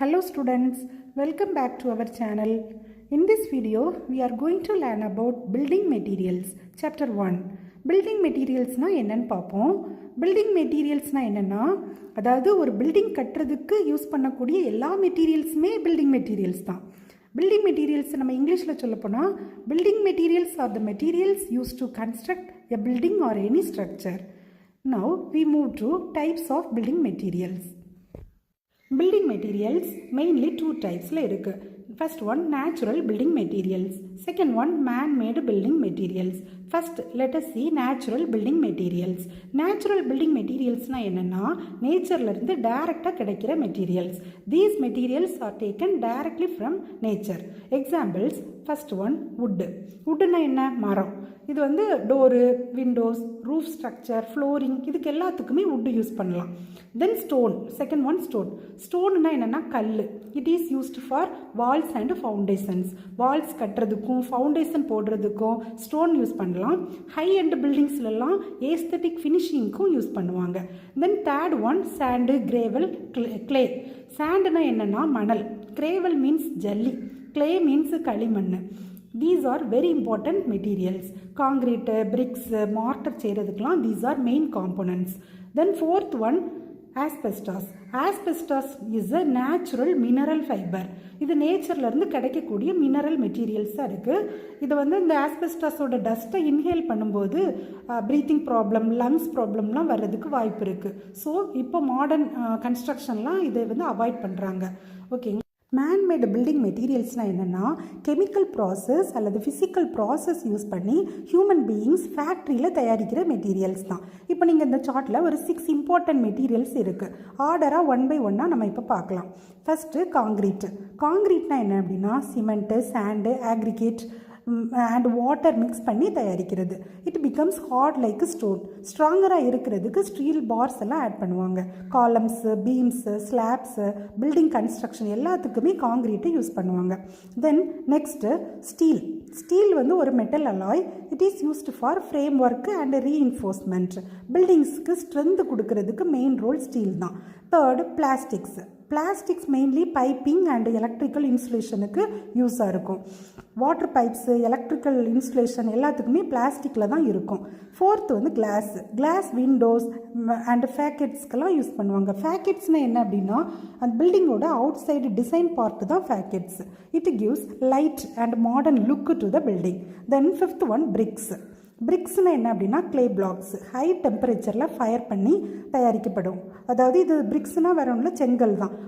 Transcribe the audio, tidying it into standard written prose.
Hello students, welcome back to our channel. In this video, we are going to learn about building materials, chapter 1. Building materials na என்னன்னு பார்ப்போம். Building materials na என்னன்னா, அதாவது ஒரு building கட்டுறதுக்கு use பண்ணக்கூடிய எல்லா மெட்டீரியல்ஸுமே building materials தான். Building materials நம்ம இங்கிலீஷில் சொல்ல போனால் building materials are the materials used to construct a building or any structure. Now we move to types of building materials. Building materials mainly two types la irukku. First one natural building materials, second one man-made building materials. First let us see natural building materials. Natural building materials na enna nature la irundhu direct ah kedaikira materials. These materials are taken directly from nature. Examples, first one wood. Wood na enna maram. இது வந்து door, windows, roof structure, flooring இதுக்கு எல்லாத்துக்குமே wood use பண்ணலாம். Then stone, second one stone. ஸ்டோன்னா என்னென்னா கல். It is used for walls and foundations. Walls கட்டுறதுக்கும் foundation போடுறதுக்கும் ஸ்டோன் யூஸ் பண்ணலாம். ஹை அண்ட் பில்டிங்ஸ்லாம் ஏஸ்தட்டிக் ஃபினிஷிங்க்கும் யூஸ் பண்ணுவாங்க. Then third one sand, gravel, clay. சாண்டுனா என்னென்னா மணல், கிரேவல் மீன்ஸ் ஜல்லி, கிளே மீன்ஸ் களிமண். These are very important materials. Concrete, bricks, mortar செய்கிறதுக்கெலாம் these are main components. Then fourth one, asbestos. Asbestos is a natural mineral fiber. இது நேச்சர்லேருந்து கிடைக்கக்கூடிய mineral மெட்டீரியல்ஸாக இருக்குது. இதை வந்து இந்த ஆஸ்பெஸ்டாஸோட டஸ்ட்டை இன்ஹேல் பண்ணும்போது ப்ரீத்திங் ப்ராப்ளம், லங்ஸ் ப்ராப்ளம்லாம் வர்றதுக்கு வாய்ப்பு இருக்குது. ஸோ இப்போ மாடர்ன் கன்ஸ்ட்ரக்ஷன்லாம் இதை வந்து அவாய்ட் பண்ணுறாங்க. ஓகேங்க. மேன்மேடு பில்டிங் மெட்டீரியல்ஸ்னால் என்னென்னா கெமிக்கல் ப்ராசஸ் அல்லது ஃபிசிக்கல் ப்ராசஸ் யூஸ் பண்ணி ஹியூமன் பீயிங்ஸ் ஃபேக்ட்ரியில் தயாரிக்கிற மெட்டீரியல்ஸ் தான். இப்போ நீங்கள் இந்த சார்ட்டில் ஒரு 6 இம்பார்ட்டன்ட் மெட்டீரியல்ஸ் இருக்குது. ஆர்டராக 1 by 1 நம்ம இப்போ பார்க்கலாம். First concrete. காங்க்ரீட்னா என்ன அப்படின்னா cement, sand, aggregate and water mix பண்ணி தயாரிக்கிறது. It becomes hard like stone. ஸ்ட்ராங்கராக இருக்கிறதுக்கு ஸ்டீல் பார்ஸ் எல்லாம் ஆட் பண்ணுவாங்க. Columns, beams, slabs, building construction எல்லாத்துக்குமே காங்க்ரீட்டை யூஸ் பண்ணுவாங்க. Then next steel. ஸ்டீல் வந்து ஒரு metal alloy. It is used for frame work and reinforcement. பில்டிங்ஸ்க்கு ஸ்ட்ரென்த் கொடுக்கறதுக்கு மெயின் ரோல் ஸ்டீல் தான். Third plastics. Plastics mainly piping and electrical இன்சுலேஷனுக்கு யூஸாக இருக்கும். வாட்டர் பைப்ஸு, எலக்ட்ரிக்கல் இன்சுலேஷன் எல்லாத்துக்குமே பிளாஸ்டிக்கில் தான் இருக்கும். ஃபோர்த்து வந்து கிளாஸ். கிளாஸ் விண்டோஸ் அண்ட் ஃபேக்கெட்ஸ்க்கெல்லாம் யூஸ் பண்ணுவாங்க. ஃபேக்கெட்ஸ்னால் என்ன அப்படின்னா அந்த பில்டிங்கோட அவுட் சைடு டிசைன் பார்ட்டு தான் facades. It gives light and modern look to the building. Then fifth one bricks. பிரிக்ஸ்னால் என்ன அப்படின்னா கிளே பிளாக்ஸ். ஹை டெம்பரேச்சரில் ஃபயர் பண்ணி தயாரிக்கப்படும். அதாவது இது பிரிக்ஸ்னால் வேற ஒன்றும் செங்கல் தான்.